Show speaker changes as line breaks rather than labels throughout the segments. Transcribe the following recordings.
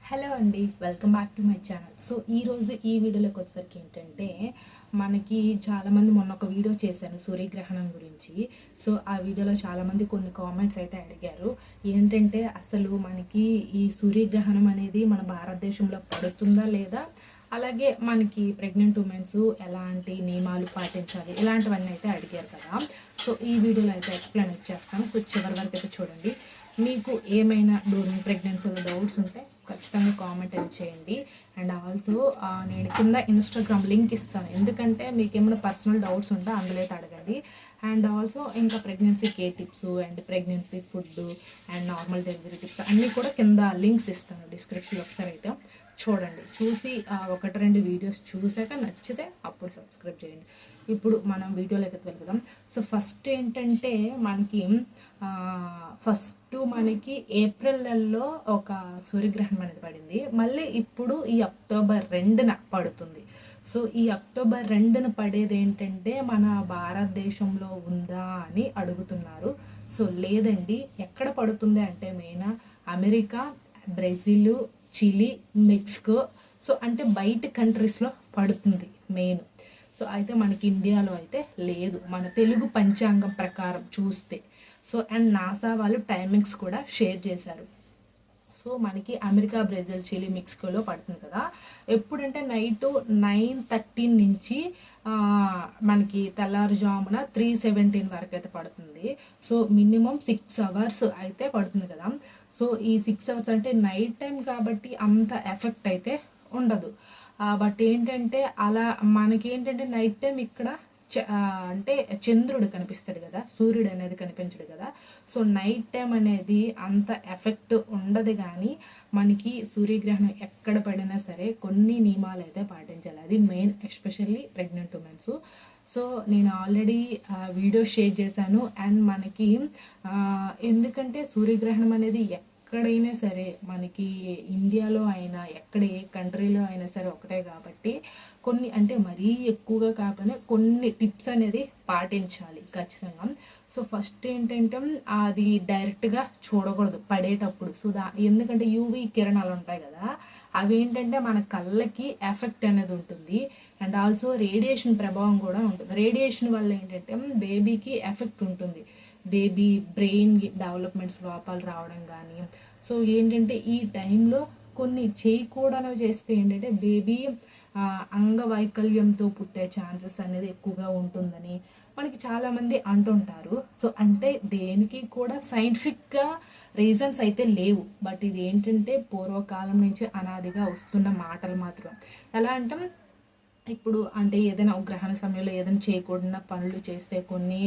Hello అండి, welcome back to my channel. So ఈరోజు ఈ వీడియోలోకి వచ్చేసరికి ఏంటంటే మనకి చాలామంది మొన్న ఒక వీడియో చేశాను సూర్యగ్రహణం గురించి. సో ఆ వీడియోలో చాలామంది కొన్ని కామెంట్స్ అయితే అడిగారు. ఏంటంటే అసలు మనకి ఈ సూర్యగ్రహణం అనేది మన భారతదేశంలో పడుతుందా లేదా, అలాగే మనకి ప్రెగ్నెంట్ ఉమెన్స్ ఎలాంటి నియమాలు పాటించాలి, ఇలాంటివన్నీ అయితే అడిగారు కదా. సో ఈ వీడియోలో అయితే ఎక్స్ప్లెయిన్ చేస్తాను. సో చివరి వరకు అయితే చూడండి. మీకు ఏమైనా డ్యూరింగ్ ప్రెగ్నెన్సీలో డౌట్స్ ఉంటే ఖచ్చితంగా కామెంట్ అయితే చేయండి. అండ్ ఆల్సో నేను కింద ఇన్స్టాగ్రామ్ లింక్ ఇస్తాను, ఎందుకంటే మీకు ఏమైనా పర్సనల్ డౌట్స్ ఉంటే అందులో అయితే అడగండి. అండ్ ఆల్సో ఇంకా pregnancy care tips and pregnancy food and normal delivery tips అన్నీ కూడా కింద లింక్స్ ఇస్తాను డిస్క్రిప్షన్లో. ఒకసారి అయితే చూడండి, చూసి ఒకటి రెండు వీడియోస్ చూసాక నచ్చితే అప్పుడు సబ్స్క్రైబ్ చేయండి. ఇప్పుడు మనం వీడియోలోకి వెళ్దాం. సో ఫస్ట్ ఏంటంటే మనకి ఏప్రిల్ నెలలో ఒక సూర్యగ్రహణం అనేది పడింది. మళ్ళీ ఇప్పుడు ఈ అక్టోబర్ 2న పడుతుంది. సో ఈ అక్టోబర్ 2న పడేది ఏంటంటే మన భారతదేశంలో ఉందా అని అడుగుతున్నారు. సో లేదండి, ఎక్కడ పడుతుంది అంటే main America, Brazil, Chile, Mexico, so అంటే బయట కంట్రీస్లో పడుతుంది మెయిన్. సో అయితే మనకి ఇండియాలో అయితే లేదు, మన తెలుగు పంచాంగం ప్రకారం చూస్తే. సో అండ్ నాసా వాళ్ళు టైమింగ్స్ కూడా షేర్ చేశారు. సో మనకి అమెరికా, బ్రెజిల్, చిలీ, మెక్సికోలో పడుతుంది కదా. ఎప్పుడంటే నైట్ 9:13 నుంచి మనకి తెల్లారుజామున 3:17 వరకు అయితే పడుతుంది. సో మినిమం 6 అవర్స్ అయితే పడుతుంది కదా. సో ఈ 6 అవర్స్ అంటే నైట్ టైం కాబట్టి అంత ఎఫెక్ట్ అయితే ఉండదు. బట్ ఏంటంటే అలా మనకేంటంటే నైట్ టైం ఇక్కడ అంటే చంద్రుడు కనిపిస్తాడు కదా, సూర్యుడు అనేది కనిపించడు కదా. సో నైట్ టైం అనేది అంత ఎఫెక్ట్ ఉండదు. కానీ మనకి సూర్యగ్రహణం ఎక్కడ పడినా సరే కొన్ని నియమాలు అయితే పాటించాలి, అది main, especially pregnant womens. So నేను ఆల్రెడీ వీడియో షేర్ చేశాను. అండ్ మనకి ఎందుకంటే సూర్యగ్రహణం అనేది ఎక్కడైనా సరే, మనకి ఇండియాలో అయినా ఎక్కడ ఏ కంట్రీలో అయినా సరే ఒకటే కాబట్టి కొన్ని అంటే మరీ ఎక్కువగా కాకపోయినా కొన్ని టిప్స్ అనేది పాటించాలి ఖచ్చితంగా. సో ఫస్ట్ ఏంటంటే అది డైరెక్ట్గా చూడకూడదు పడేటప్పుడు. సో ఎందుకంటే యూవి కిరణాలు ఉంటాయి కదా, అవి ఏంటంటే మన కళ్ళకి ఎఫెక్ట్ అనేది ఉంటుంది. అండ్ ఆల్సో రేడియేషన్ ప్రభావం కూడా ఉంటుంది. రేడియేషన్ వల్ల ఏంటంటే బేబీకి ఎఫెక్ట్ ఉంటుంది, బేబీ బ్రెయిన్ డెవలప్మెంట్స్ లోపాలు రావడం కానీ. సో ఏంటంటే ఈ టైంలో కొన్ని చేయకూడనివి చేస్తే ఏంటంటే బేబీ అంగవైకల్యంతో పుట్టే ఛాన్సెస్ అనేది ఎక్కువగా ఉంటుందని మనకి చాలామంది అంటుంటారు. సో అంటే దేనికి కూడా సైంటిఫిక్గా రీజన్స్ అయితే లేవు. బట్ ఇది ఏంటంటే పూర్వకాలం నుంచి అనాదిగా వస్తున్న మాటలు మాత్రం. ఎలా అంటే ఇప్పుడు అంటే ఏదైనా గ్రహణ సమయంలో ఏదైనా చేయకూడని పనులు చేస్తే కొన్ని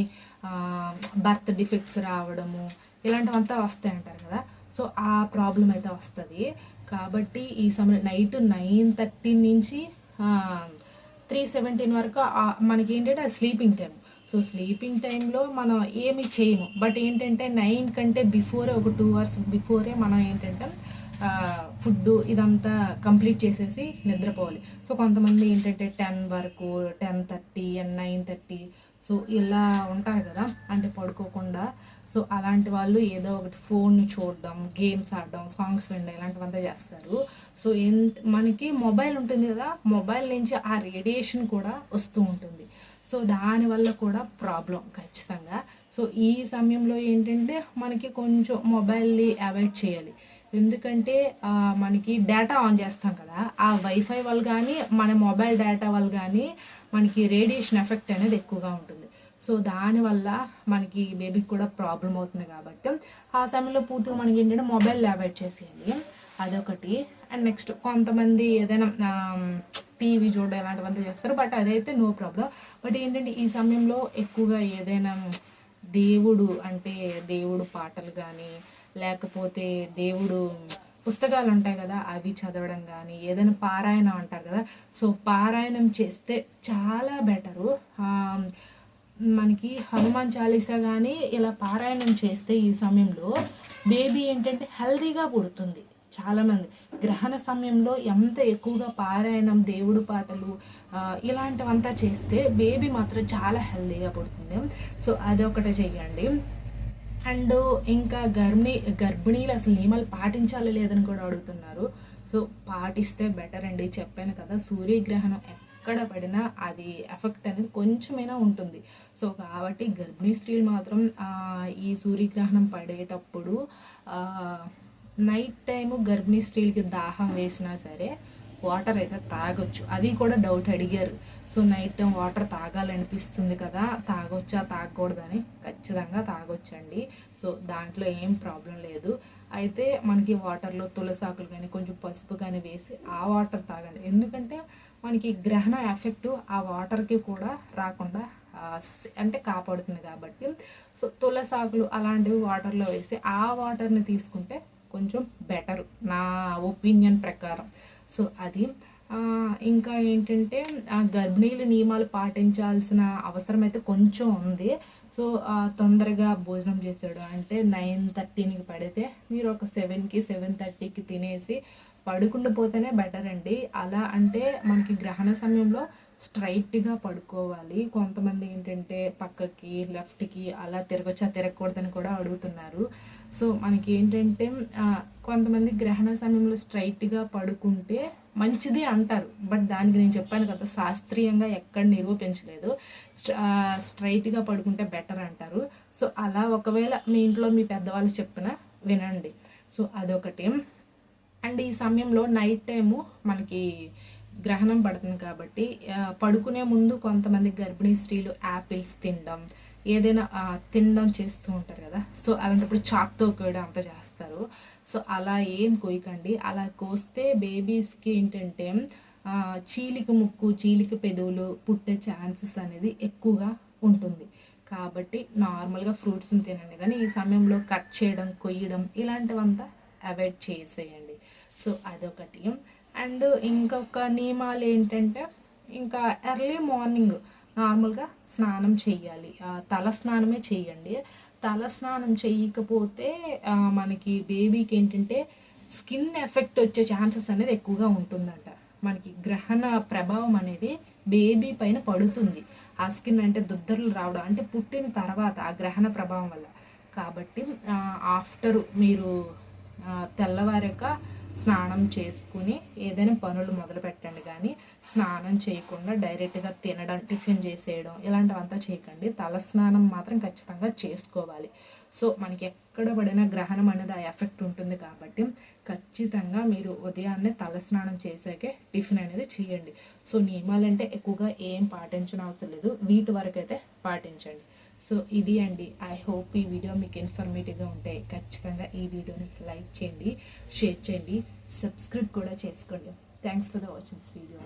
బర్త్ డిఫెక్ట్స్ రావడము ఇలాంటివంతా వస్తాయి అంటారు కదా. సో ఆ ప్రాబ్లం అయితే వస్తుంది. కాబట్టి ఈ సమయం నైట్ 9:13 నుంచి 3:17 వరకు మనకి ఏంటంటే స్లీపింగ్ టైం. సో స్లీపింగ్ టైంలో మనం ఏమి చేయము. బట్ ఏంటంటే 9 కంటే బిఫోరే, ఒక 2 అవర్స్ బిఫోరే మనం ఏంటంటే ఫుడ్ ఇదంతా కంప్లీట్ చేసేసి నిద్రపోవాలి. సో కొంతమంది ఏంటంటే 10 వరకు, 10:30 అండ్ 9:30 సో ఇలా ఉంటారు కదా, అంటే పడుకోకుండా. సో అలాంటి వాళ్ళు ఏదో ఒకటి ఫోన్ చూడడం, గేమ్స్ ఆడడం, సాంగ్స్ వినడం ఇలాంటివంతా చేస్తారు. సో మనకి మొబైల్ ఉంటుంది కదా, మొబైల్ నుంచి ఆ రేడియేషన్ కూడా వస్తూ ఉంటుంది. సో దానివల్ల కూడా ప్రాబ్లం ఖచ్చితంగా. సో ఈ సమయంలో ఏంటంటే మనకి కొంచెం మొబైల్ని అవాయిడ్ చేయాలి. ఎందుకంటే మనకి డేటా ఆన్ చేస్తాం కదా, ఆ వైఫై వల్ల కానీ మన మొబైల్ డేటా వల్ల కానీ మనకి రేడియేషన్ ఎఫెక్ట్ అనేది ఎక్కువగా ఉంటుంది. సో దానివల్ల మనకి బేబీకి కూడా ప్రాబ్లం అవుతుంది. కాబట్టి ఆ సమయంలో పూర్తిగా మనకి ఏంటంటే మొబైల్ అవాయిడ్ చేసేయాలి, అదొకటి. అండ్ నెక్స్ట్ కొంతమంది ఏదైనా టీవీ చూడడం ఇలాంటివంతా చేస్తారు, బట్ అదైతే నో ప్రాబ్లం. బట్ ఏంటంటే ఈ సమయంలో ఎక్కువగా ఏదైనా దేవుడు పాటలు కానీ, లేకపోతే దేవుడు పుస్తకాలు ఉంటాయి కదా అవి చదవడం కానీ, ఏదైనా పారాయణం అంటారు కదా, సో పారాయణం చేస్తే చాలా బెటరు. మనకి హనుమాన్ చాలీసా కానీ ఇలా పారాయణం చేస్తే ఈ సమయంలో బేబీ ఏంటంటే హెల్తీగా పుడుతుంది. చాలామంది గ్రహణ సమయంలో ఎంత ఎక్కువగా పారాయణం, దేవుడు పాటలు ఇలాంటివంతా చేస్తే బేబీ మాత్రం చాలా హెల్తీగా పుడుతుంది. సో అదొకటే చెయ్యండి. అండ్ ఇంకా గర్భిణీలు అసలు నియమాలు పాటించాలి లేదని కూడా అడుగుతున్నారు. సో పాటిస్తే బెటర్ అండి. చెప్పాను కదా, సూర్యగ్రహణం ఎక్కడ పడినా అది ఎఫెక్ట్ అనేది కొంచెమైనా ఉంటుంది. సో కాబట్టి గర్భిణీ స్త్రీలు మాత్రం ఈ సూర్యగ్రహణం పడేటప్పుడు నైట్ టైము గర్భిణీ స్త్రీలకి దాహం వేసినా సరే వాటర్ అయితే తాగొచ్చు. అది కూడా డౌట్ అడిగారు. సో నైట్ టైం వాటర్ తాగాలనిపిస్తుంది కదా, తాగొచ్చా తాగకూడదని? ఖచ్చితంగా తాగొచ్చండి. సో దాంట్లో ఏం ప్రాబ్లం లేదు. అయితే మనకి వాటర్లో తులసాకులు కానీ కొంచెం పసుపు కానీ వేసి ఆ వాటర్ తాగండి. ఎందుకంటే మనకి గ్రహణ ఎఫెక్టు ఆ వాటర్కి కూడా రాకుండా అంటే కాపాడుతుంది కాబట్టి. సో తులసాకులు అలాంటివి వాటర్లో వేసి ఆ వాటర్ని తీసుకుంటే కొంచెం బెటరు నా ఒపీనియన్ ప్రకారం. సో అది ఇంకా ఏంటంటే గర్భిణీలు నియమాలు పాటించాల్సిన అవసరం అయితే కొంచెం ఉంది. సో తొందరగా భోజనం చేసాడు అంటే 9:30కి పడితే మీరు ఒక 7కి 7:30కి తినేసి పడుకుండి పోతేనే బెటర్ అండి. అలా అంటే మనకి గ్రహణ సమయంలో స్ట్రైట్గా పడుకోవాలి. కొంతమంది ఏంటంటే పక్కకి లెఫ్ట్కి అలా తిరగొచ్చా తిరగకూడదని కూడా అడుగుతున్నారు. సో మనకి ఏంటంటే కొంతమంది గ్రహణ సమయంలో స్ట్రైట్గా పడుకుంటే మంచిది అంటారు. బట్ దానికి నేను చెప్పాను కదా, శాస్త్రీయంగా ఎక్కడ నిరూపించలేదు. స్ట్రైట్గా పడుకుంటే బెటర్ అంటారు. సో అలా ఒకవేళ మీ ఇంట్లో మీ పెద్దవాళ్ళు చెప్పినా వినండి. సో అదొకటి. అండ్ ఈ సమయంలో నైట్ టైము మనకి గ్రహణం పడుతుంది కాబట్టి పడుకునే ముందు కొంతమంది గర్భిణీ స్త్రీలు యాపిల్స్ తినడం, ఏదైనా తినడం చేస్తూ ఉంటారు కదా. సో అలాంటప్పుడు చాక్తో కూడా అంత చేస్తారు. సో అలా ఏం కోయకండి. అలా కోస్తే బేబీస్కి ఏంటంటే చీలిక ముక్కు, చీలిక పెదవులు పుట్టే ఛాన్సెస్ అనేది ఎక్కువగా ఉంటుంది. కాబట్టి నార్మల్గా ఫ్రూట్స్ని తినండి. కానీ ఈ సమయంలో కట్ చేయడం, కొయ్యడం ఇలాంటివంతా అవాయిడ్ చేసేయండి. సో అదొకటి. అండ్ ఇంకొక నియమాలు ఏంటంటే ఇంకా ఎర్లీ మార్నింగ్ నార్మల్గా స్నానం చేయాలి. తల స్నానమే చేయండి. తల స్నానం చేయకపోతే మనకి బేబీకి ఏంటంటే స్కిన్ ఎఫెక్ట్ వచ్చే ఛాన్సెస్ అనేది ఎక్కువగా ఉంటుందంట. మనకి గ్రహణ ప్రభావం అనేది బేబీ పైన పడుతుంది. ఆ స్కిన్ అంటే దుద్దర్లు రావడం అంటే పుట్టిన తర్వాత ఆ గ్రహణ ప్రభావం వల్ల. కాబట్టి ఆఫ్టర్ మీరు తెల్లవారాక స్నానం చేసుకుని ఏదైనా పనులు మొదలు పెట్టండి. కానీ స్నానం చేయకుండా డైరెక్ట్గా తినడం, టిఫిన్ చేసేయడం ఇలాంటివంతా చేయకండి. తల స్నానం మాత్రం ఖచ్చితంగా చేసుకోవాలి. సో మనకి ఎక్కడ పడినా గ్రహణం అనేది ఆ ఎఫెక్ట్ ఉంటుంది కాబట్టి ఖచ్చితంగా మీరు ఉదయాన్నే తల స్నానం చేసాకే టిఫిన్ అనేది చేయండి. సో నియమాలంటే ఎక్కువగా ఏం పాటించిన అవసరం లేదు, వీటి వరకు అయితే పాటించండి. సో ఇది అండి. ఐ హోప్ ఈ వీడియో మీకు ఇన్ఫర్మేటివ్గా ఉంటే ఖచ్చితంగా ఈ వీడియోని లైక్ చేయండి, షేర్ చేయండి, సబ్స్క్రైబ్ కూడా చేసుకోండి. Thanks for the watching this video.